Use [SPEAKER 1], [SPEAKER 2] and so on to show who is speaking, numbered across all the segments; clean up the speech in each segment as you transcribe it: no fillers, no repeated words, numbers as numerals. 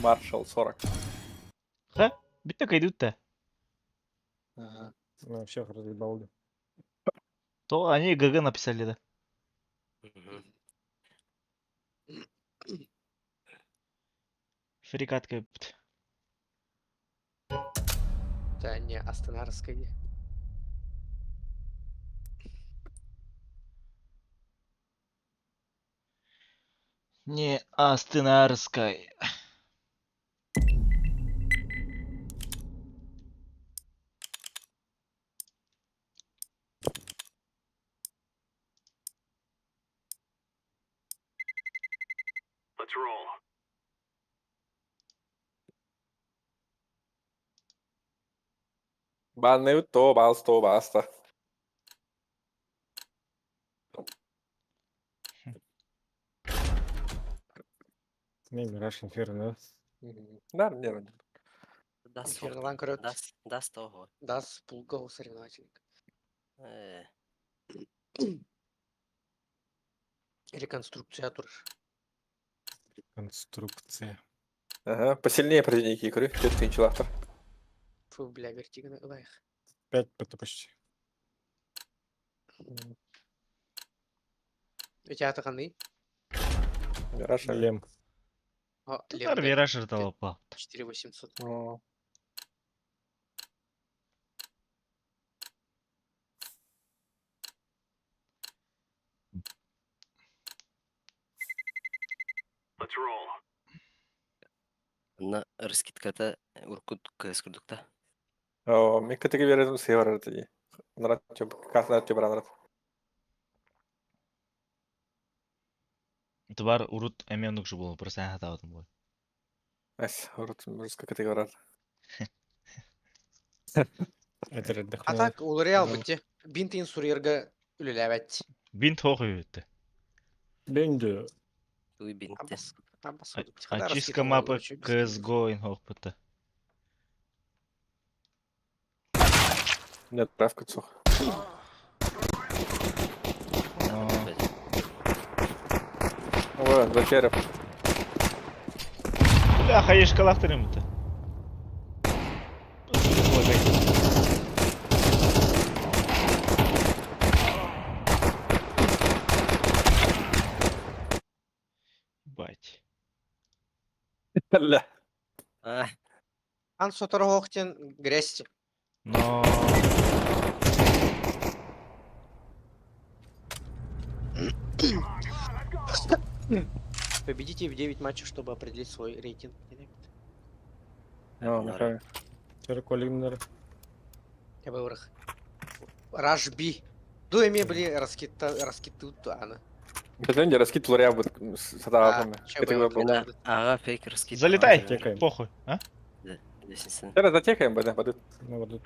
[SPEAKER 1] Маршал 40.
[SPEAKER 2] Ха? Битника идут-то.
[SPEAKER 1] Ага.
[SPEAKER 3] Ну, всех разъебал, да.
[SPEAKER 2] То они ГГ написали, да. Фрикатка.
[SPEAKER 4] Да, не, Астанарская.
[SPEAKER 2] Не Астынарской.
[SPEAKER 1] Banne ut då, basta.
[SPEAKER 3] Не, Мираж, Инферно,
[SPEAKER 1] Да, не.
[SPEAKER 4] Инфернолан корот.
[SPEAKER 5] Даст того.
[SPEAKER 4] Даст пулгол соревновательник. Реконструкциатор.
[SPEAKER 3] конструкция.
[SPEAKER 1] Ага, посильнее противники, говорю. Где-то вентилятор.
[SPEAKER 4] Фу, бля, вертига лайх.
[SPEAKER 3] 5 это почти.
[SPEAKER 4] У тебя атаканы?
[SPEAKER 1] Раша.
[SPEAKER 3] Лем.
[SPEAKER 4] О,
[SPEAKER 2] Тутар
[SPEAKER 4] Лем,
[SPEAKER 2] вираж толпа.
[SPEAKER 4] 4800.
[SPEAKER 1] О.
[SPEAKER 5] На разкидката Уркут курдукта.
[SPEAKER 1] О, мен кетеге бередім север еді. Нарат чөп, касына чөп баранырат.
[SPEAKER 2] Это бар урут эменук же был, просто я хатал там был.
[SPEAKER 1] Ась, урут, русска кетеге барар.
[SPEAKER 3] Это
[SPEAKER 4] А
[SPEAKER 3] отдохнул.
[SPEAKER 4] так, улареал
[SPEAKER 3] Да.
[SPEAKER 4] бітте. Бинтин сурьерга үлеләбәт.
[SPEAKER 2] Бинт хоху өтті.
[SPEAKER 3] Бенди.
[SPEAKER 5] Туй бинте.
[SPEAKER 2] Очистка мапы CSGO ин хох пыты.
[SPEAKER 1] Нет, правка цух. О, за череп.
[SPEAKER 2] Бляха, еш калахтырым это. Бать.
[SPEAKER 1] Ля.
[SPEAKER 4] Ан сотор хохтен грязь.
[SPEAKER 2] Но...
[SPEAKER 4] Победите в 9 матчей, чтобы определить свой рейтинг.
[SPEAKER 1] О, нахай.
[SPEAKER 3] Терколимнер.
[SPEAKER 4] Я бы враг. Рашби. Дуэми были раскидут ана.
[SPEAKER 1] Бетен де раскид лоря вот сатаатами. Кетеге был.
[SPEAKER 5] Мина ага фейк раскид.
[SPEAKER 2] Залетай!
[SPEAKER 3] Текаем.
[SPEAKER 2] Похуй, а?
[SPEAKER 5] Десятин.
[SPEAKER 1] Зараз затекаем, беде, беде.
[SPEAKER 3] Ну, вот тут.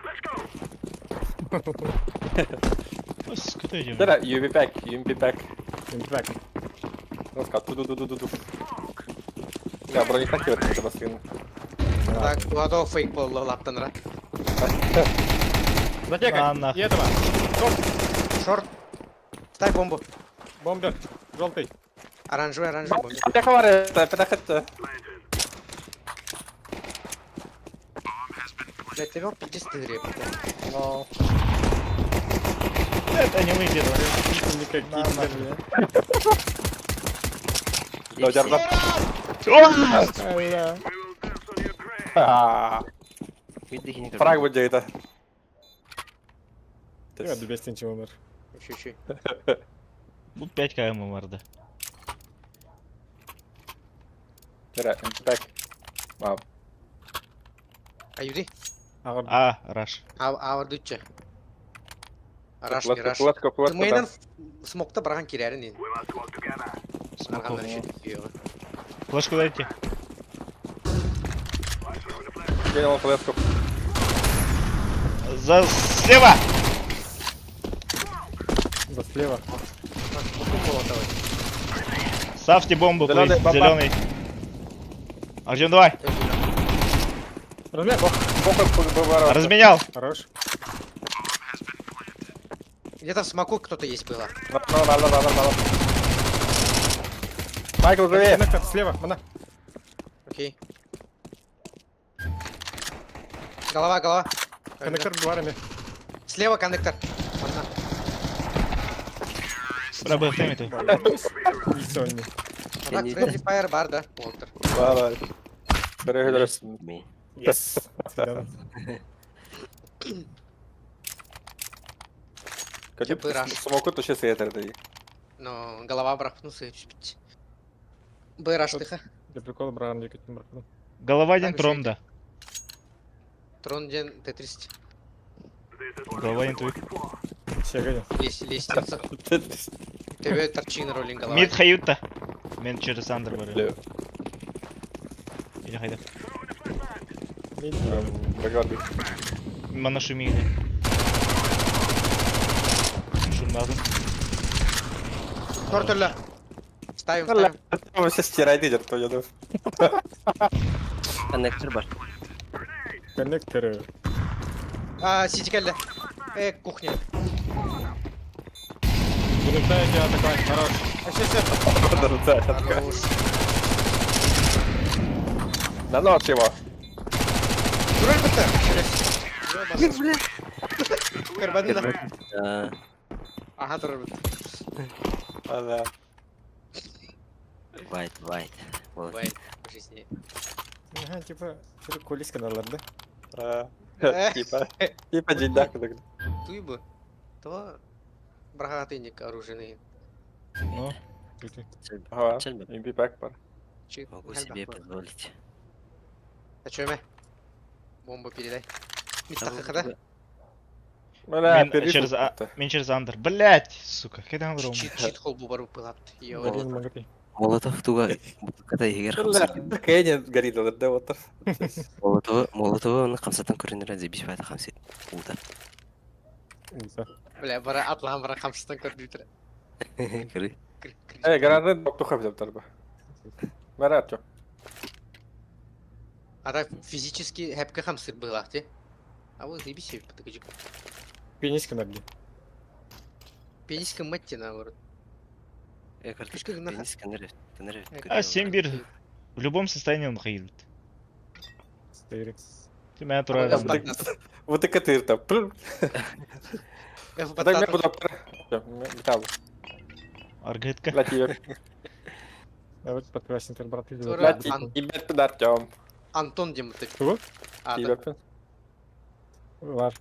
[SPEAKER 2] Ось, куди йдемо?
[SPEAKER 1] Зараз UV pack, UMP pack.
[SPEAKER 3] Импак.
[SPEAKER 1] Розка, ту-ду-ду-ду-ду. Я бронетанки верну, тебе скину.
[SPEAKER 4] Так, ладо фейк был лаптанра.
[SPEAKER 3] Затекай.
[SPEAKER 2] А, нахуй.
[SPEAKER 3] И этого.
[SPEAKER 4] Шорт. Ставь бомбу.
[SPEAKER 3] Бомбер. Желтый.
[SPEAKER 4] Оранжевый бомбу.
[SPEAKER 1] Петахаваре, петахет.
[SPEAKER 4] Блять, ты вёрт, иди стырь.
[SPEAKER 1] Но...
[SPEAKER 2] Это не выйдет.
[SPEAKER 3] Никакие.
[SPEAKER 1] До дерза. Фраг будет где-то.
[SPEAKER 3] Я до бестинчи умер.
[SPEAKER 4] Чуть-чуть.
[SPEAKER 2] Тут 5 км морда.
[SPEAKER 1] Зараз, UMP pack. Вау.
[SPEAKER 4] А юди?
[SPEAKER 2] А, раш.
[SPEAKER 4] А вардучча. Раш не раш.
[SPEAKER 1] Кулатка,
[SPEAKER 4] Мейнан смокта браган кирярин ин.
[SPEAKER 2] Смоков.
[SPEAKER 4] Смоков.
[SPEAKER 2] Флешку дайте.
[SPEAKER 1] Кинул флешку.
[SPEAKER 2] За... Слева!
[SPEAKER 3] Да слева.
[SPEAKER 2] Ставьте бомбу,
[SPEAKER 1] Зелёный,
[SPEAKER 2] плиз,
[SPEAKER 1] баба.
[SPEAKER 2] зеленый. Артем, давай.
[SPEAKER 3] Размер.
[SPEAKER 1] Похуй был ворот.
[SPEAKER 2] Разменял.
[SPEAKER 3] Хорош.
[SPEAKER 4] Где-то в смоку кто-то есть было.
[SPEAKER 1] Надо. Майкл, живее.
[SPEAKER 3] Коннектор слева. Она.
[SPEAKER 4] Окей. Голова.
[SPEAKER 3] Коннектор дворами.
[SPEAKER 4] Слева коннектор. Одна.
[SPEAKER 2] Bura bu değil mi?
[SPEAKER 3] И Sony.
[SPEAKER 4] А так, Friendly Fire бар, да? Уолтер.
[SPEAKER 1] Valla. Görev edersin.
[SPEAKER 5] Ми.
[SPEAKER 3] Yes. Седан.
[SPEAKER 1] Kötü
[SPEAKER 4] Yapı rush.
[SPEAKER 1] smoke'u tuşu yeterdi.
[SPEAKER 4] Но голова брахнулся и чуть. Б раштыха.
[SPEAKER 3] Для прикола браған жекетін бір қылым.
[SPEAKER 2] Голова один
[SPEAKER 4] Так,
[SPEAKER 2] промда.
[SPEAKER 4] Трон ден Т-30.
[SPEAKER 2] Голова один твой.
[SPEAKER 3] Шегені.
[SPEAKER 4] Лестница. Тебе торчина роллинг голова.
[SPEAKER 2] Mid hayutta. Men через андер var.
[SPEAKER 1] Biliyor.
[SPEAKER 2] Или hayda.
[SPEAKER 1] Bakalım.
[SPEAKER 2] Bana şumiydi. Şunlardan.
[SPEAKER 4] Тортуля. Ставим.
[SPEAKER 1] Ama ses стирает идет, то я думаю.
[SPEAKER 5] Коннектор бар.
[SPEAKER 3] Коннекторы.
[SPEAKER 4] Сити келді. Кухня.
[SPEAKER 3] Вылетаете атаковать. Хорош.
[SPEAKER 4] Хорош.
[SPEAKER 1] На ночь его.
[SPEAKER 4] Дурак бітті. Карбадина.
[SPEAKER 5] А,
[SPEAKER 4] Ага, дурак бітті.
[SPEAKER 1] Ага.
[SPEAKER 5] White. Вот.
[SPEAKER 4] Бай. В жизни.
[SPEAKER 3] Ага, типа, что-то кулис каналдар, да?
[SPEAKER 1] Типа джидак.
[SPEAKER 4] Туй бы. То брагатынник оружейный.
[SPEAKER 2] Ну,
[SPEAKER 1] Ага.
[SPEAKER 5] Чел бе.
[SPEAKER 1] Имби пак бар.
[SPEAKER 4] Чик.
[SPEAKER 5] Могу себе позволить.
[SPEAKER 4] А чё, мя? Бомбу передай. Мистаха, да?
[SPEAKER 1] Бля,
[SPEAKER 2] мен через андер. Блять, сука, кайдан вру.
[SPEAKER 4] Чит хол бу бару пылат.
[SPEAKER 3] Блин, магатый.
[SPEAKER 5] Молотов туга. Ката егер хамса.
[SPEAKER 1] Кенен горит олар да отыр.
[SPEAKER 5] Молотовы хамсатан көрінер әдзе бис байта хамсет. Улда.
[SPEAKER 3] Уса.
[SPEAKER 4] Бля, бара атлан бара хамстан көрдүйтір.
[SPEAKER 5] Кыры.
[SPEAKER 1] Гранаты доктуха взял тарба. Марат чё?
[SPEAKER 4] А так физически хэпка хамсыр была, те? А вот заебись себе потыкачик.
[SPEAKER 3] Пенис каналде.
[SPEAKER 4] Пениска матти наоборот.
[SPEAKER 5] Картошка
[SPEAKER 4] Кышкы нахуй.
[SPEAKER 5] пенис кенер.
[SPEAKER 2] А 7-1. В любом состоянии он хайлит.
[SPEAKER 3] Стейрик.
[SPEAKER 2] Ты меня
[SPEAKER 4] А
[SPEAKER 2] тура.
[SPEAKER 4] вот так.
[SPEAKER 1] Вот и катыр там.
[SPEAKER 4] F
[SPEAKER 1] А так мне
[SPEAKER 4] батат.
[SPEAKER 1] буду металл.
[SPEAKER 2] Аргетка.
[SPEAKER 1] Лати,
[SPEAKER 3] А вот подкрасен тер брат.
[SPEAKER 4] Тура.
[SPEAKER 1] лати, ебать под Артём.
[SPEAKER 4] Антон Демутык.
[SPEAKER 3] Кого?
[SPEAKER 4] А, да.
[SPEAKER 1] Ебать.
[SPEAKER 3] Вар.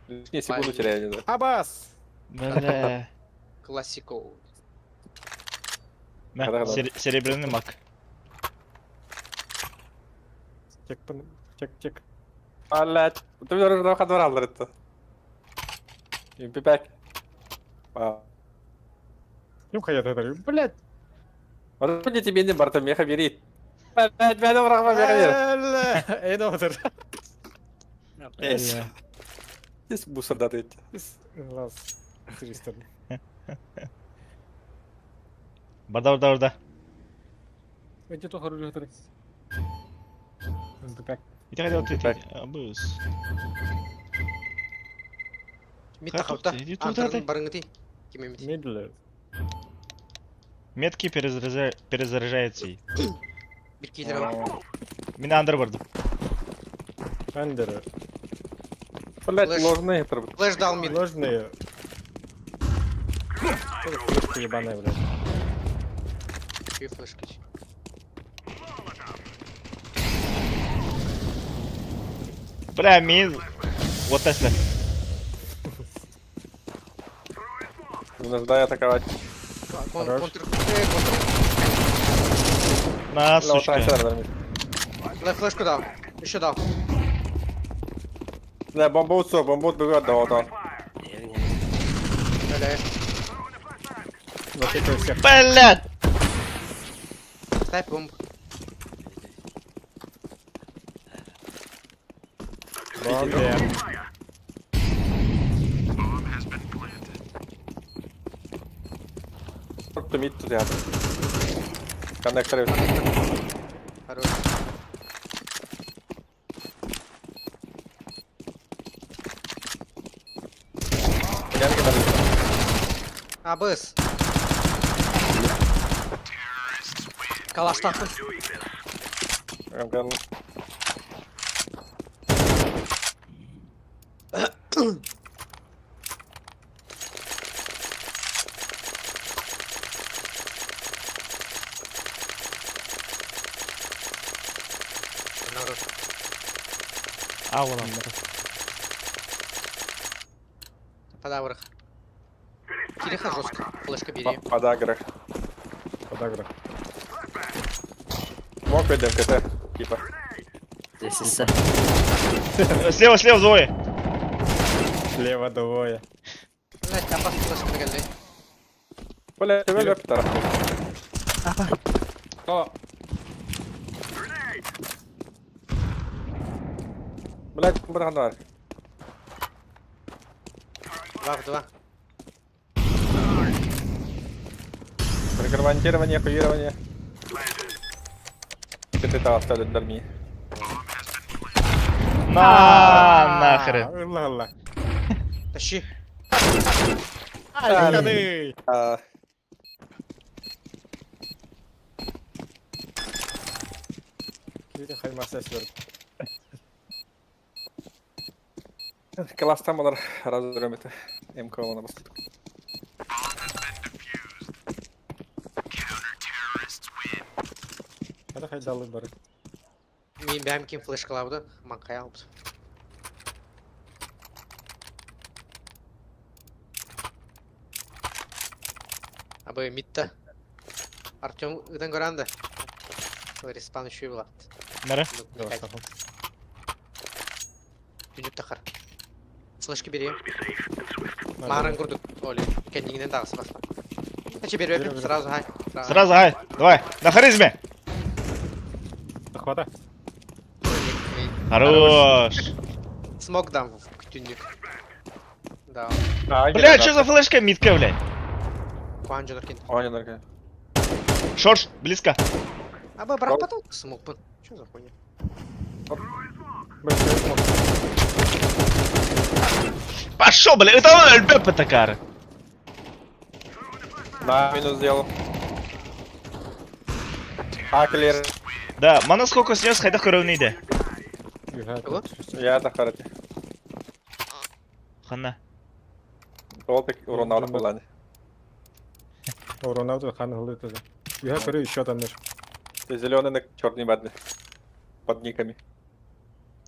[SPEAKER 1] Не секунду теряю, не да.
[SPEAKER 3] Абас!
[SPEAKER 2] Бля.
[SPEAKER 4] Классиков.
[SPEAKER 2] Мә,
[SPEAKER 1] Хорошо.
[SPEAKER 2] серебряный маг.
[SPEAKER 3] Чек.
[SPEAKER 1] Блять. Ты меня уже на двор алыр это. Имби пак.
[SPEAKER 3] Кем хаят это? Блять!
[SPEAKER 1] Вот мне тебе не барта меха бери. Блять, меня врага меха бери.
[SPEAKER 3] Эй, доктор.
[SPEAKER 2] Бля.
[SPEAKER 1] Здесь мусор дадут.
[SPEAKER 3] Лаз. 300.
[SPEAKER 2] Барда.
[SPEAKER 3] Эти то оружие это. Как?
[SPEAKER 2] И ты хотел ответить. Абус.
[SPEAKER 4] Миттахаута.
[SPEAKER 2] Иди туда,
[SPEAKER 4] Антон
[SPEAKER 2] ты.
[SPEAKER 4] барыңыты. Кеме мити.
[SPEAKER 3] Медленно.
[SPEAKER 2] Метки перезаряжаются.
[SPEAKER 4] Bir кейдер бар.
[SPEAKER 2] Мен андер бардым.
[SPEAKER 3] Андеры.
[SPEAKER 1] Блять,
[SPEAKER 4] Флэш.
[SPEAKER 1] ложные трубы.
[SPEAKER 4] Флэш дал мид.
[SPEAKER 3] Ложные. Это флешка ебаная, блядь.
[SPEAKER 4] Чё флешка?
[SPEAKER 2] Бля, мен... Вот Тесла.
[SPEAKER 1] Нужно атаковать.
[SPEAKER 3] Хорош.
[SPEAKER 4] Контр.
[SPEAKER 2] На,
[SPEAKER 1] Ну, вот
[SPEAKER 2] сучка.
[SPEAKER 1] трансфер.
[SPEAKER 4] Флешку дал. Еще дал.
[SPEAKER 1] Да, бомбу бегут до вот.
[SPEAKER 4] Бля.
[SPEAKER 3] Вот это всех.
[SPEAKER 2] Блядь!
[SPEAKER 4] Ставь бомбу.
[SPEAKER 3] Бомбе.
[SPEAKER 1] Просто мид тут рядом. Коннекторы.
[SPEAKER 4] Хорош.
[SPEAKER 1] Я не говорю.
[SPEAKER 4] АБС. Калаш тахты.
[SPEAKER 2] А, вон он.
[SPEAKER 4] Подаврах. Кириха жестко. Флешка бери.
[SPEAKER 1] Под агро.
[SPEAKER 3] Подагра.
[SPEAKER 1] Мог пойдем КТ. Типа.
[SPEAKER 5] Здесь ИСа.
[SPEAKER 2] Слева, слева, двое.
[SPEAKER 3] Слева двое.
[SPEAKER 4] Блять, там флешка на галле.
[SPEAKER 1] Бля, ты вылёп тарах.
[SPEAKER 3] О,
[SPEAKER 1] Блядь, братан.
[SPEAKER 4] 2 в 2.
[SPEAKER 1] Прикарвантирование, хуирование. КТ там оставят дальми.
[SPEAKER 2] Нахрен.
[SPEAKER 3] Ла-ла.
[SPEAKER 4] Тащи.
[SPEAKER 3] Ай,
[SPEAKER 1] А,
[SPEAKER 3] Кири хаймаса сверху.
[SPEAKER 1] класстан булар разырым это. МК оны басты.
[SPEAKER 3] Hadi haydalı bari.
[SPEAKER 4] Мен бәм кем флешка лауды. Манқай алыпты. Абы митта. Артем ыдан көрәнді. Респан үші болады.
[SPEAKER 2] Нара.
[SPEAKER 3] Давай, сахал.
[SPEAKER 4] Түніп тақыр. Флешки берем. Мағырын күрдік. Оле, кәндігінен тағысы баспа. Кәче беріп сразу хай.
[SPEAKER 2] Сразу, ай. Давай. На харизме.
[SPEAKER 3] Захвата.
[SPEAKER 2] Хорош.
[SPEAKER 4] Смог дам в тюнник. Да.
[SPEAKER 2] Бля, что за флешка митка, блядь?
[SPEAKER 4] Куан жонор кент.
[SPEAKER 1] Оня норка.
[SPEAKER 2] Шорш, близко.
[SPEAKER 4] Абы бірақ потол смог пын. Чё за хуйня?
[SPEAKER 2] Пошел, бля, это он альбепа такая.
[SPEAKER 1] Да, минус сделал. Аклер.
[SPEAKER 2] Да, мана сколько снес, хайда хоровниде.
[SPEAKER 4] Кого?
[SPEAKER 1] Я тахарати.
[SPEAKER 2] Хана.
[SPEAKER 1] Толпик урон алып буланы.
[SPEAKER 3] Роналду хан хылы тоже. Я говорю, еще там наш.
[SPEAKER 1] Ты зеленый на черный бадли. Под никами.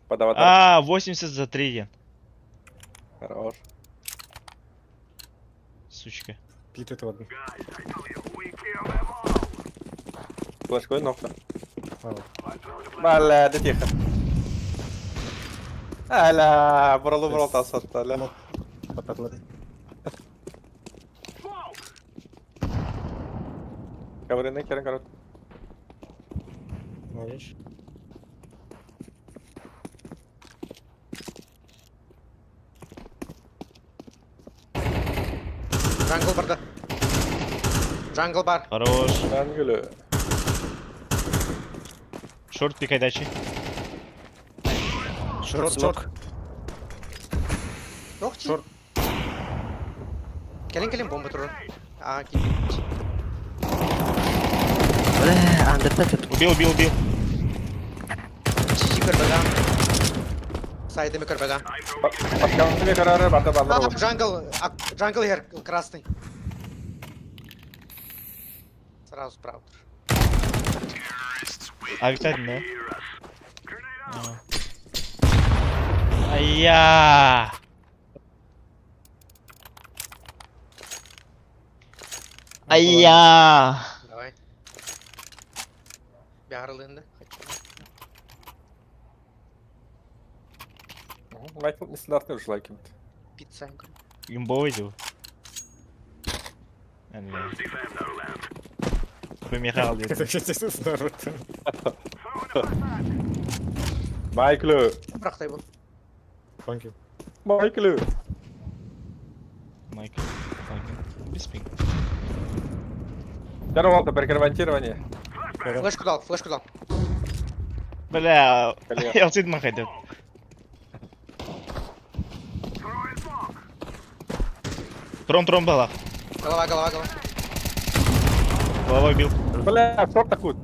[SPEAKER 1] Под аватар.
[SPEAKER 2] А, 80 за 3 ген.
[SPEAKER 1] Хорош.
[SPEAKER 2] Сучка.
[SPEAKER 3] Питает ладно.
[SPEAKER 1] Флешкой нокта.
[SPEAKER 3] Мало.
[SPEAKER 1] Бля, да тихо. Аля, бурал тасатты, аля.
[SPEAKER 3] Пататлады.
[SPEAKER 1] Каврины керен корот.
[SPEAKER 3] Знаешь.
[SPEAKER 4] Джангл барда. Джангл бар.
[SPEAKER 2] Хорош.
[SPEAKER 1] Ангелы.
[SPEAKER 2] Шорт пикай дачи.
[SPEAKER 3] Шорт,
[SPEAKER 5] Смок.
[SPEAKER 4] Ох, ти.
[SPEAKER 3] Шорт.
[SPEAKER 4] Келен бомба тұрыр. А, кит.
[SPEAKER 5] Бля, андерта тут.
[SPEAKER 2] Убил.
[SPEAKER 4] Чичи көрбәган. Сайдыме көрбәган.
[SPEAKER 1] Подкамтыме карары бата балар.
[SPEAKER 4] Джангл хер, красный. Сразу справа.
[SPEAKER 2] А Виталий, да? Ай-я! Ай-я!
[SPEAKER 4] Давай. Бярылынды.
[SPEAKER 1] Майкл нестандартный уж лайкинг.
[SPEAKER 4] Пицца.
[SPEAKER 2] Имбовый дел. Помехал где-то.
[SPEAKER 3] Это сейчас народ.
[SPEAKER 1] Майклы.
[SPEAKER 4] Брақтай бұл.
[SPEAKER 3] Фанки.
[SPEAKER 1] Майклы.
[SPEAKER 2] Майк. Без пинг.
[SPEAKER 1] Здорово, перекарвантирование.
[SPEAKER 4] Флешку дал.
[SPEAKER 2] Бля,
[SPEAKER 1] Коля.
[SPEAKER 2] я цит махать. Тром была.
[SPEAKER 4] Голова.
[SPEAKER 2] Голова бил.
[SPEAKER 1] Бля, шорт такут.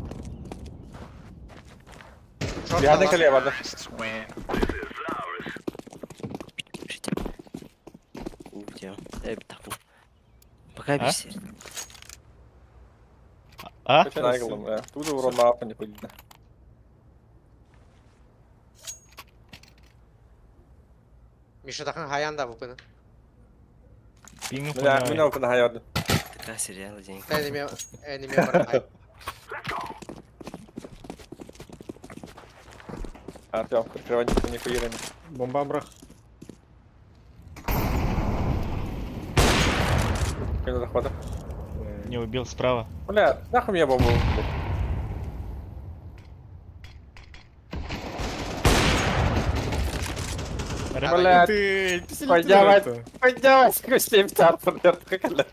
[SPEAKER 4] Шорт
[SPEAKER 1] Я на
[SPEAKER 4] голова.
[SPEAKER 1] коле, ладно.
[SPEAKER 5] Где? Так. Пока без.
[SPEAKER 2] А?
[SPEAKER 1] Почему найглом, да. Тут урон на апа не ходит.
[SPEAKER 4] Миша такын хаянда бупыны.
[SPEAKER 2] Пингу
[SPEAKER 1] Меня open hayardı.
[SPEAKER 5] Такая сериалы денег.
[SPEAKER 4] Эниме бар. Ай.
[SPEAKER 1] Артем, прикрывай нихуя не.
[SPEAKER 3] Бомба брах.
[SPEAKER 1] Кино захвата.
[SPEAKER 2] Не убил справа.
[SPEAKER 1] Бля, нахуй мне бомбу. Бля,
[SPEAKER 3] Ты...
[SPEAKER 1] поднявай, сквозь 7 стартер, как это?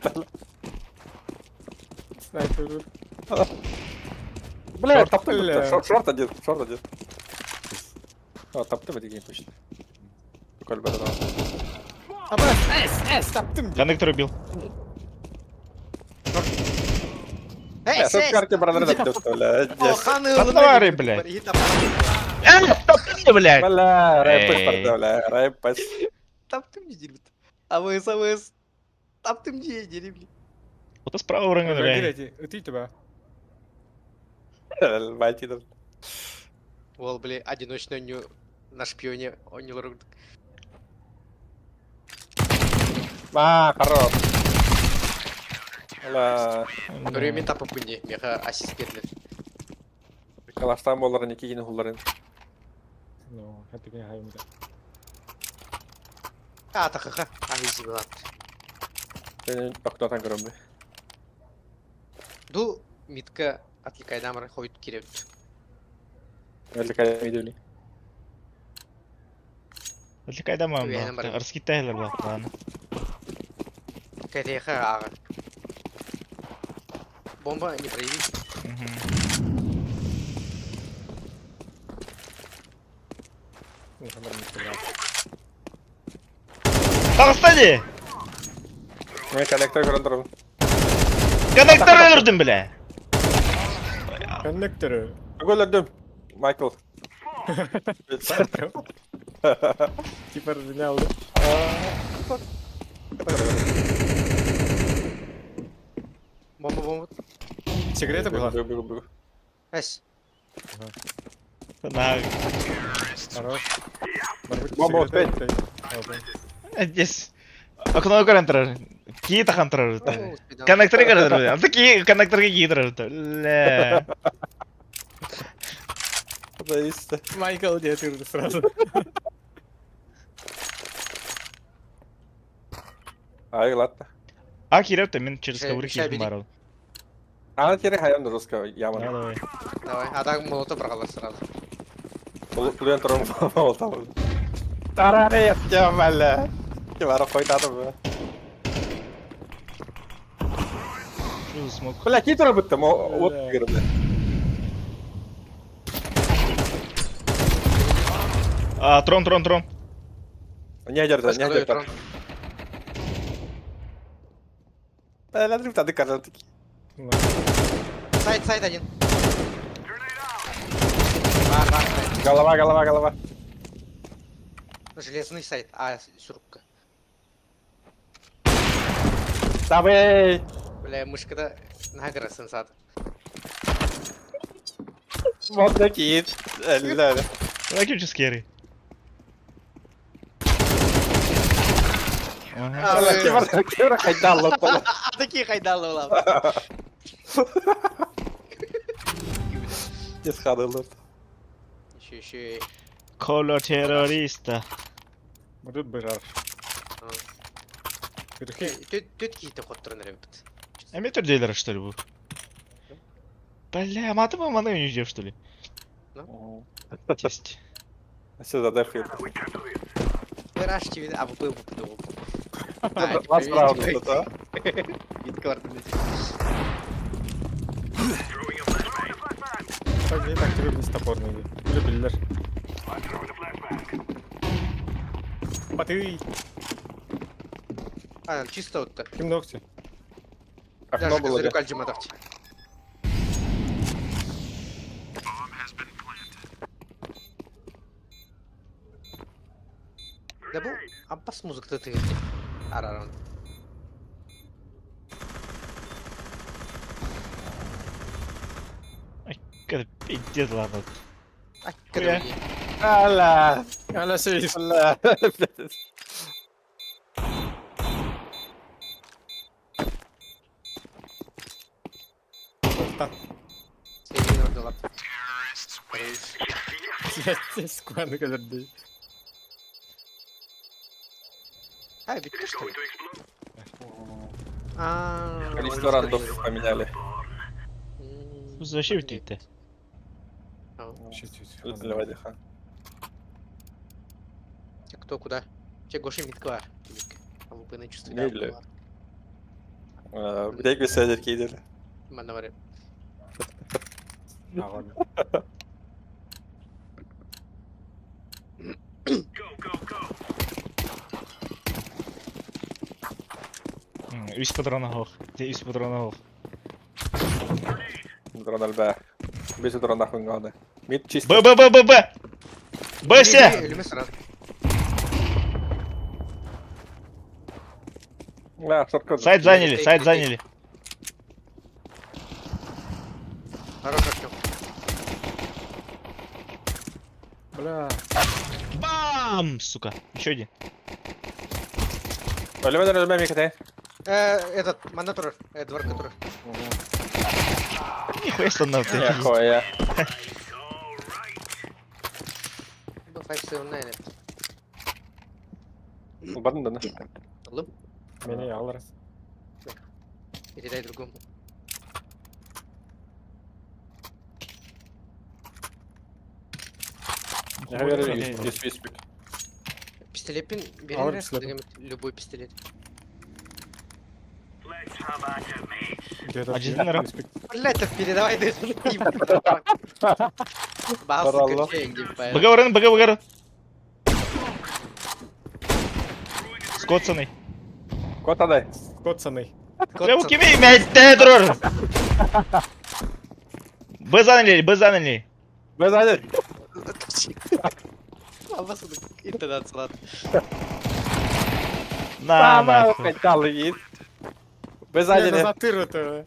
[SPEAKER 3] Снайпер.
[SPEAKER 1] Бля,
[SPEAKER 3] Шорт,
[SPEAKER 1] топтым
[SPEAKER 3] бля.
[SPEAKER 1] это, шорт один, шорт один. О, топтым это гейм точно. Коль бы это.
[SPEAKER 3] Таптым.
[SPEAKER 2] Коннектор убил.
[SPEAKER 4] Эй,
[SPEAKER 1] Тут
[SPEAKER 4] сес!
[SPEAKER 1] карте брадры блядь.
[SPEAKER 4] О, ханы
[SPEAKER 2] Татуары, блядь. Топтым, блядь.
[SPEAKER 1] Бля, рэпэс
[SPEAKER 2] Эй.
[SPEAKER 1] парды, бля, рэпэс.
[SPEAKER 4] Таптым не дербит. АВС. Таптым не дербит.
[SPEAKER 2] Вот и справа уровень, блядь.
[SPEAKER 3] Гирети, үтей тебя.
[SPEAKER 1] Майтидер.
[SPEAKER 4] Ол, бля, одиночный ню на шпионе, он не лорук.
[SPEAKER 1] Хорош. Бля,
[SPEAKER 4] Көрөмен тапып күнде, меха ассист берділер.
[SPEAKER 1] калаштан боларын екі кені хуларын.
[SPEAKER 3] Ну, это не хаймда.
[SPEAKER 4] Тақыға, айзи болады.
[SPEAKER 1] Сені оқтатан көрімді.
[SPEAKER 4] Ду митка отвлекайдамыр хойт керевді.
[SPEAKER 1] Әлі кәлем едеулі.
[SPEAKER 2] Отвлекай мам.
[SPEAKER 4] Уверен, барым.
[SPEAKER 2] Раскидайлер, блядь. Ладно.
[SPEAKER 4] Кәтеха ағы. Бомба не проявить.
[SPEAKER 2] Мгм.
[SPEAKER 3] Ну, хабар не сыграл.
[SPEAKER 2] Дагыстане!
[SPEAKER 1] Мен коннектор көрін тұрым.
[SPEAKER 2] Коннектор өлірдім, бля.
[SPEAKER 3] Коннекторы.
[SPEAKER 1] Гол өдім. Майкл.
[SPEAKER 3] Типа разменял, да?
[SPEAKER 4] Бомба.
[SPEAKER 3] Сигарета была?
[SPEAKER 1] Бігу.
[SPEAKER 4] Әс.
[SPEAKER 2] На,
[SPEAKER 3] Хорош. Может быть,
[SPEAKER 1] Бомба
[SPEAKER 3] сигарета
[SPEAKER 1] успеть.
[SPEAKER 3] Окей.
[SPEAKER 2] здесь. Окно көрін тұрар. Ки тахан тұрар. Коннекторы көрін тұрар. Аты ки коннекторға ки тұрар. Ля.
[SPEAKER 1] Заисты.
[SPEAKER 3] Майкл дед сразу.
[SPEAKER 1] Ай, ладно.
[SPEAKER 2] А киревті, мен через
[SPEAKER 4] Ще-
[SPEAKER 2] коврик
[SPEAKER 4] ще
[SPEAKER 2] едім
[SPEAKER 4] бери.
[SPEAKER 2] барыл.
[SPEAKER 1] Ана тере хаямды жестко
[SPEAKER 2] Да,
[SPEAKER 1] яман.
[SPEAKER 2] давай.
[SPEAKER 4] Давай, а так молотов брала сразу.
[SPEAKER 1] Құлен тұрым болтамын. Тарары еттем әлі. Кебары қойтады бі.
[SPEAKER 2] Шу, смог.
[SPEAKER 1] Бля, ки тұры бұттым, от
[SPEAKER 3] Бля.
[SPEAKER 1] кірді.
[SPEAKER 2] А, трон.
[SPEAKER 1] Не дерді, не
[SPEAKER 4] Раскладывай трон.
[SPEAKER 1] дерді. Бля, дрифтады кажан таки.
[SPEAKER 4] Сайт один. Бар, сайт.
[SPEAKER 1] Голова.
[SPEAKER 4] Железный сайт, а сюрупка.
[SPEAKER 1] Давай!
[SPEAKER 4] Бля, мышка-то награ сенсат.
[SPEAKER 1] Модный кит. Әлі.
[SPEAKER 2] Лаки скерый. Ага.
[SPEAKER 4] А, вы-
[SPEAKER 1] Кебары қайдалы бұлы.
[SPEAKER 4] Такие хайдалы улам.
[SPEAKER 1] Кес қадылы.
[SPEAKER 4] Еще.
[SPEAKER 2] Коло террориста.
[SPEAKER 3] Вот тут бежал.
[SPEAKER 4] Төт кейті қоттырын ребят.
[SPEAKER 2] Эметр дейлер, что ли, был? Бля, маты мы маны не ждешь, что ли? Тесть.
[SPEAKER 1] Все, задерхи.
[SPEAKER 4] Раш тебе, а вы был.
[SPEAKER 1] Вас правда, да?
[SPEAKER 4] Вид квартиры.
[SPEAKER 3] Так, не так трудно с топорной. Любили. Паты.
[SPEAKER 4] А, чисто вот так.
[SPEAKER 3] Ким ногти.
[SPEAKER 1] Окно
[SPEAKER 4] Даже
[SPEAKER 1] было.
[SPEAKER 4] козырек альджиматовчи. Да был Аббас музыка ты. Арарон.
[SPEAKER 2] Когда пиздец, ладно.
[SPEAKER 4] Ай, когда
[SPEAKER 1] Ала!
[SPEAKER 3] Аля сейс.
[SPEAKER 1] Ала!
[SPEAKER 3] Ласта.
[SPEAKER 4] Sevgili orada lan.
[SPEAKER 3] Squad ne kadar değil.
[SPEAKER 4] Ha bitti что ли? Ааа.
[SPEAKER 1] Количество рандов поменяли.
[SPEAKER 2] Вообще bitti.
[SPEAKER 1] Для Вадиха.
[SPEAKER 4] Кто куда? Че Гоша митка var. Ama bana чувствую.
[SPEAKER 1] Neyle? Bir tek bir senedir giydili.
[SPEAKER 4] Bana var.
[SPEAKER 2] Üst patrona hoch. Üst patrona hoch.
[SPEAKER 1] Дрон альбе. Без дрона нахуй надо. Мид чисто.
[SPEAKER 2] Б! Б все!
[SPEAKER 4] Ölüme sıra.
[SPEAKER 1] Да, шорткод.
[SPEAKER 2] Сайт заняли.
[SPEAKER 4] Хорош Артем.
[SPEAKER 3] Бля.
[SPEAKER 2] Бам! Сука. Еще один.
[SPEAKER 1] Ölüme Микоте.
[SPEAKER 4] Этот, Манатур, Эдвард, который.
[SPEAKER 2] Нихуя стандарт.
[SPEAKER 1] Нихуя.
[SPEAKER 4] Bu 579
[SPEAKER 1] Badın da ne?
[SPEAKER 4] aldım.
[SPEAKER 3] Beni alırız.
[SPEAKER 4] Передай другому.
[SPEAKER 1] Я верю, есть виспик.
[SPEAKER 4] Пистолетпен
[SPEAKER 3] Алır
[SPEAKER 4] берем
[SPEAKER 3] пистолетім.
[SPEAKER 4] любой пистолет.
[SPEAKER 3] Где-то
[SPEAKER 2] Один раз.
[SPEAKER 4] Блять, так передавай даже. Басы
[SPEAKER 1] Параллел.
[SPEAKER 4] качай,
[SPEAKER 2] Б. Скоцаний.
[SPEAKER 1] Кот отдай.
[SPEAKER 3] Коцаний.
[SPEAKER 2] Треба кими м'яйте, дрор! Б заняли.
[SPEAKER 1] Без один.
[SPEAKER 4] Басы интонация.
[SPEAKER 2] На, нахуй.
[SPEAKER 1] Хотел вид. Без
[SPEAKER 3] Не,
[SPEAKER 1] один.
[SPEAKER 3] на затыру-то.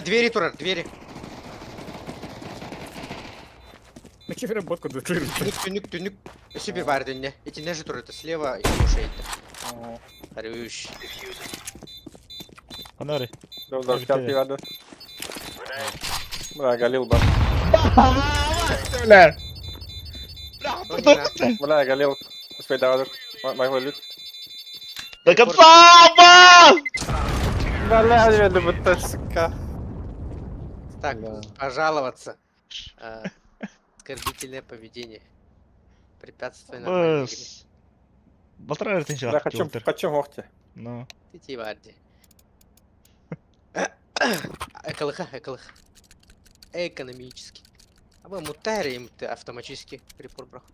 [SPEAKER 4] Двери, Турар, двери.
[SPEAKER 3] Ne kime botku dötürüm.
[SPEAKER 4] Tünük. Süper var önüne. İçinde же Турар, слева и Гоша это. Хорош.
[SPEAKER 2] Фонари.
[SPEAKER 1] Dur şarkıyı verdi. Bırak Galil bak.
[SPEAKER 2] Söyler.
[SPEAKER 1] Bırak Galil. Успей давай. Майкл Лют.
[SPEAKER 2] До конца!
[SPEAKER 1] Бля, я люблю сука.
[SPEAKER 4] Так, пожаловаться. Оскорбительное поведение. Препятствие нормальной игре.
[SPEAKER 2] Бс. Батрар
[SPEAKER 1] Бля,
[SPEAKER 2] тинчак.
[SPEAKER 1] хочу мохти.
[SPEAKER 2] Ну.
[SPEAKER 4] Ты варди. Эколыха. Экономически. А вы мутари им ты автоматически припор браху.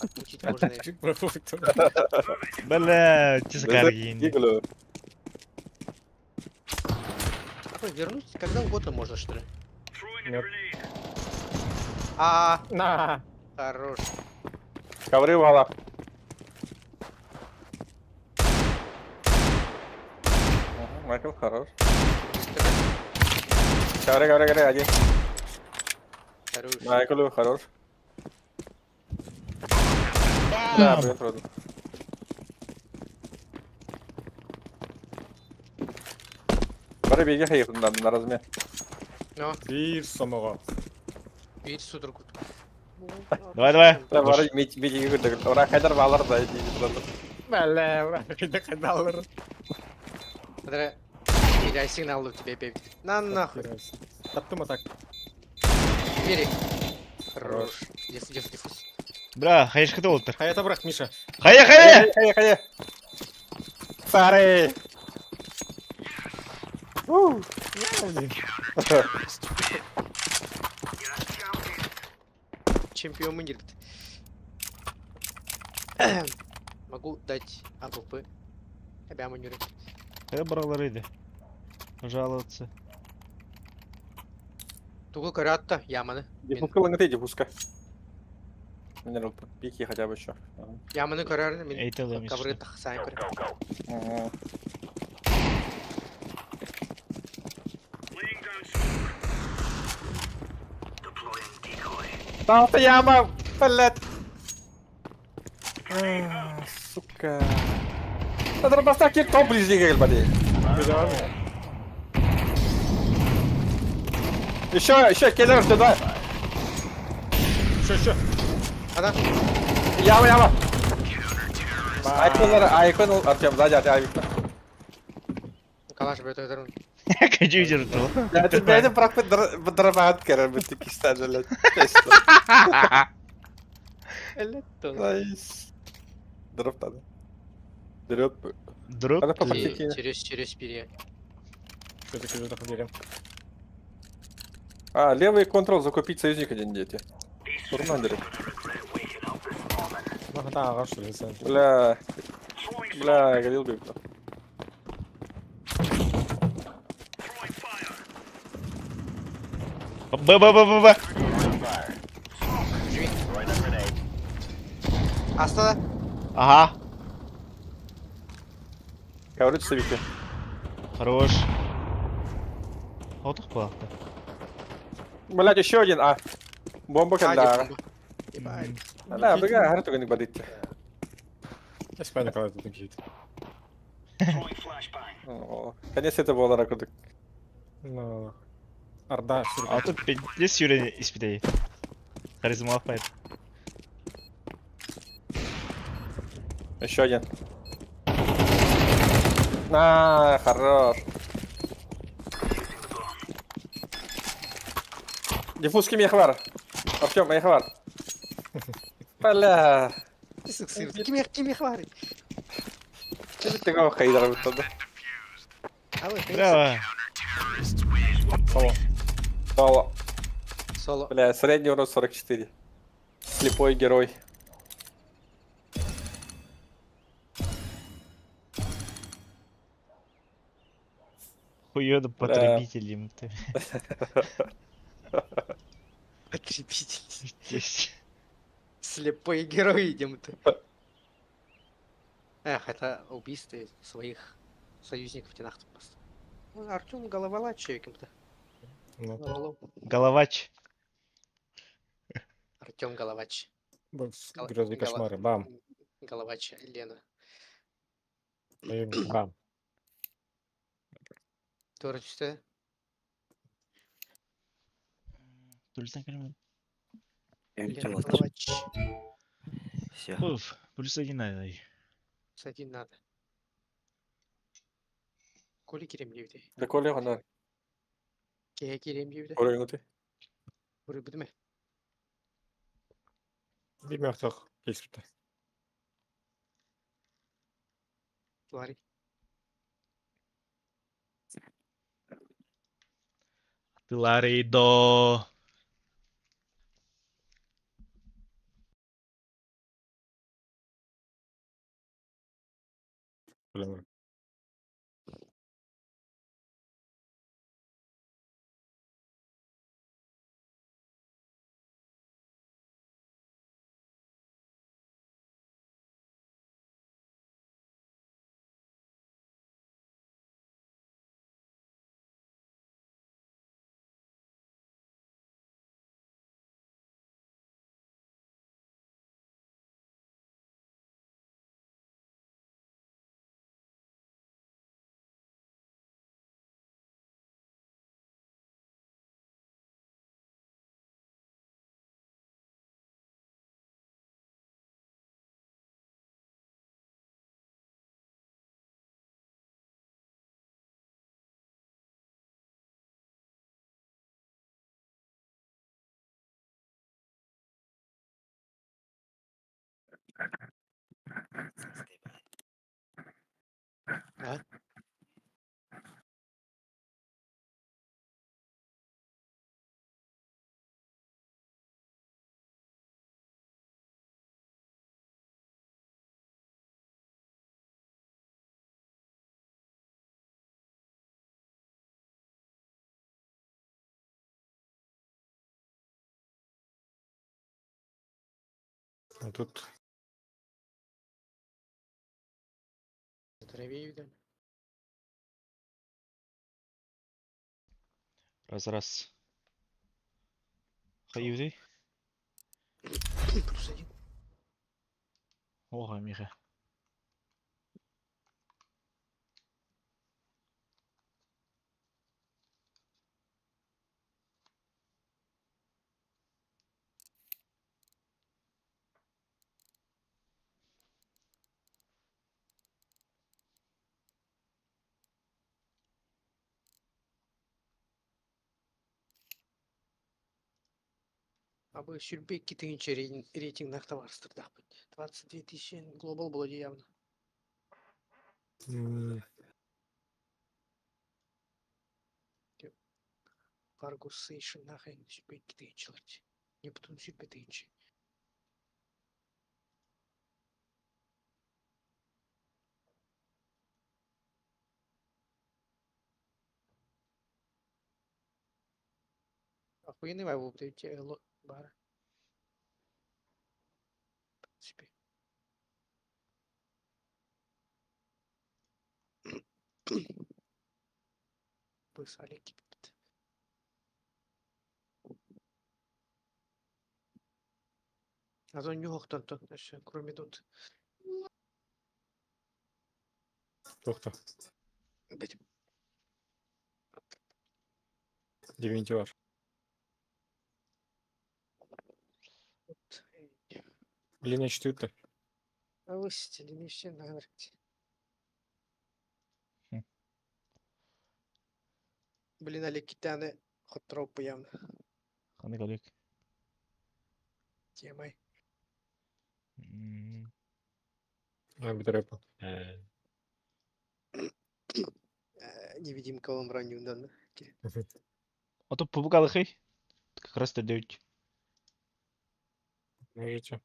[SPEAKER 4] Отмучить можно.
[SPEAKER 3] Çık bırakıp
[SPEAKER 2] Бля, тискар гейни.
[SPEAKER 1] Иглу.
[SPEAKER 4] Ой, вернуть когда угодно можно, что ли?
[SPEAKER 3] Нет. На.
[SPEAKER 4] Хорош.
[SPEAKER 1] Ковры вала. Майкл хорош. Ковры, один.
[SPEAKER 4] Хорош.
[SPEAKER 1] Майкл хорош. Да, блин, трудно. Bari bilgi hayırından на размен.
[SPEAKER 4] Но,
[SPEAKER 3] Bir somoğa.
[SPEAKER 4] видишь, судорогу.
[SPEAKER 2] Давай.
[SPEAKER 1] Да, бari bilgi gördük. Ora kadar bağlar da iyi.
[SPEAKER 3] Бля, бля, bir de kadar
[SPEAKER 4] Смотри, я сигнал у тебя бей. На нахуй.
[SPEAKER 3] Tattım atak.
[SPEAKER 4] Бери. Хорош. Дефус.
[SPEAKER 2] Бля, хаешкада олтыр.
[SPEAKER 3] Hayata bırak Mişa.
[SPEAKER 2] Хая!
[SPEAKER 1] Hayır. Сари.
[SPEAKER 4] Чемпион Мунирт. Могу дать АВП. Тебя Мунирт.
[SPEAKER 2] Бралар иди. Жаловаться.
[SPEAKER 4] Тугу каратта, яманы.
[SPEAKER 1] Дифуска лангыты, дифуска. Минерал пики хотя бы еще.
[SPEAKER 4] Яманы карар,
[SPEAKER 2] Эйтел
[SPEAKER 4] мен
[SPEAKER 2] емес.
[SPEAKER 4] кавры тахсайын көр.
[SPEAKER 1] Талты яма, блядь. Сука. Надо поставь топ ближнее, господи.
[SPEAKER 3] Güzel.
[SPEAKER 1] Еще, киллер сюда.
[SPEAKER 3] Şu.
[SPEAKER 4] Ana.
[SPEAKER 1] Яма. Айкон, Артем, сзади, Айкон.
[SPEAKER 4] Калаш бөтө өтөрүн.
[SPEAKER 2] Качу жертву.
[SPEAKER 1] Я тебя это прав подрамат, короче, такие стажи, честно.
[SPEAKER 4] Элетто.
[SPEAKER 1] Найс. Дроп надо. Вперед.
[SPEAKER 2] Дроп.
[SPEAKER 1] Надо попасть.
[SPEAKER 4] Через перья.
[SPEAKER 3] Все-таки же доходили.
[SPEAKER 1] А, левый контрол закупить союзника один дети. Турнандеры.
[SPEAKER 3] Bak daha ağaç şöyle sen.
[SPEAKER 1] Бля, горел бы кто.
[SPEAKER 2] Б.
[SPEAKER 4] Живи. Аста.
[SPEAKER 2] Ага.
[SPEAKER 1] Ковры часовики.
[SPEAKER 2] Хорош. Вот так плавно.
[SPEAKER 1] Блять, еще один, а. Бомба когда.
[SPEAKER 4] Ебать.
[SPEAKER 1] Да, бля, гаранту не бодить.
[SPEAKER 3] Я спаю на кровати тут гід.
[SPEAKER 1] Конец это было ракудык.
[SPEAKER 3] Ну. Арда
[SPEAKER 2] А
[SPEAKER 3] сürü.
[SPEAKER 2] тут 50 Юрий испитай. Харизма файт.
[SPEAKER 1] Еще один. На, хорош. Диффузский мехвар. Артем, мехвар. Бля.
[SPEAKER 4] Ким хвари?
[SPEAKER 1] Что ты такого хейдера туда?
[SPEAKER 2] Браво.
[SPEAKER 1] Соло.
[SPEAKER 4] Соло.
[SPEAKER 1] Бля, средний урон 44. Слепой герой.
[SPEAKER 2] Хуёда потребителем ты.
[SPEAKER 4] Потребитель.
[SPEAKER 2] Здесь.
[SPEAKER 4] Слепой герой идем-то. Эх, это убийство своих союзников тенахтов просто. Ну, Артем головолач каким-то.
[SPEAKER 3] Ну.
[SPEAKER 2] Головач.
[SPEAKER 4] Артем Головач.
[SPEAKER 3] Bu gürozlu кошмары. Бам.
[SPEAKER 4] Головач Лена.
[SPEAKER 3] Бам.
[SPEAKER 4] Творчество. Лена Головач.
[SPEAKER 5] Все.
[SPEAKER 2] Уф, +1 надо.
[SPEAKER 4] Один надо. Коли Керемлевде.
[SPEAKER 1] Да коли она.
[SPEAKER 4] Кея Керемлевде.
[SPEAKER 1] Оригнутый.
[SPEAKER 4] Вырубды ме?
[SPEAKER 3] Bilmiyorum çok. Geçirdi.
[SPEAKER 4] Лари.
[SPEAKER 2] Ты Ларидо.
[SPEAKER 3] Bilmiyorum.
[SPEAKER 4] А?
[SPEAKER 3] А тут
[SPEAKER 4] Здоровее.
[SPEAKER 2] Раз. Хаюды.
[SPEAKER 4] +1.
[SPEAKER 2] Ого, Миха.
[SPEAKER 4] Абы сүрбек кетігінші рейтинг нақты барыстырдақ. 22 тысячи глобал болады явно. Fargus Сейшн нахай сүрбек кетігінші. Нептун сүрбек кетігінші. Охуенный вайб болып өте эло бар. В принципе. Писали кипит. А зон не охтан то, кроме тут.
[SPEAKER 3] Тоқта.
[SPEAKER 4] Бәтім.
[SPEAKER 3] Девинти var. Линия 4.
[SPEAKER 4] А вы сидели, не все наверное. Блин, Олег Китаны хот-троп явно.
[SPEAKER 2] Қандай коллег?
[SPEAKER 4] Темай.
[SPEAKER 3] Бітірепа.
[SPEAKER 4] Невидимка вам раннюндан.
[SPEAKER 2] Ото побукали хей? Как раз Т9.
[SPEAKER 3] Можете.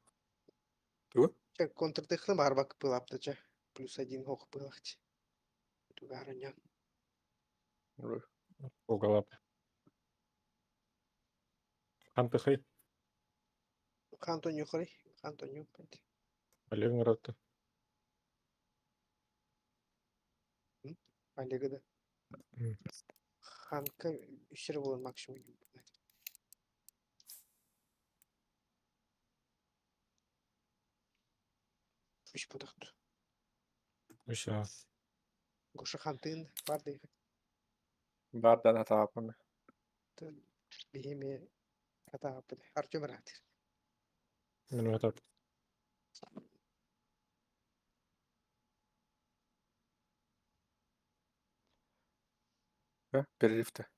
[SPEAKER 4] Чак контрдыхны барбак пылапты ча. +1 ох пылахти. Тугаранян.
[SPEAKER 3] Уголап. Хантыхай.
[SPEAKER 4] Хантоню хрей. Хантоню.
[SPEAKER 3] Олег Маратты.
[SPEAKER 4] Олега да. Ханка үшір болын максимум. Үш бұдықты.
[SPEAKER 3] Еще.
[SPEAKER 4] Гоша хантын бар дейгі.
[SPEAKER 1] Бардан хата yapamıyor.
[SPEAKER 4] Бейме ката апыды. Артем Ратыр.
[SPEAKER 3] Мен атап.
[SPEAKER 1] Перерыв'te.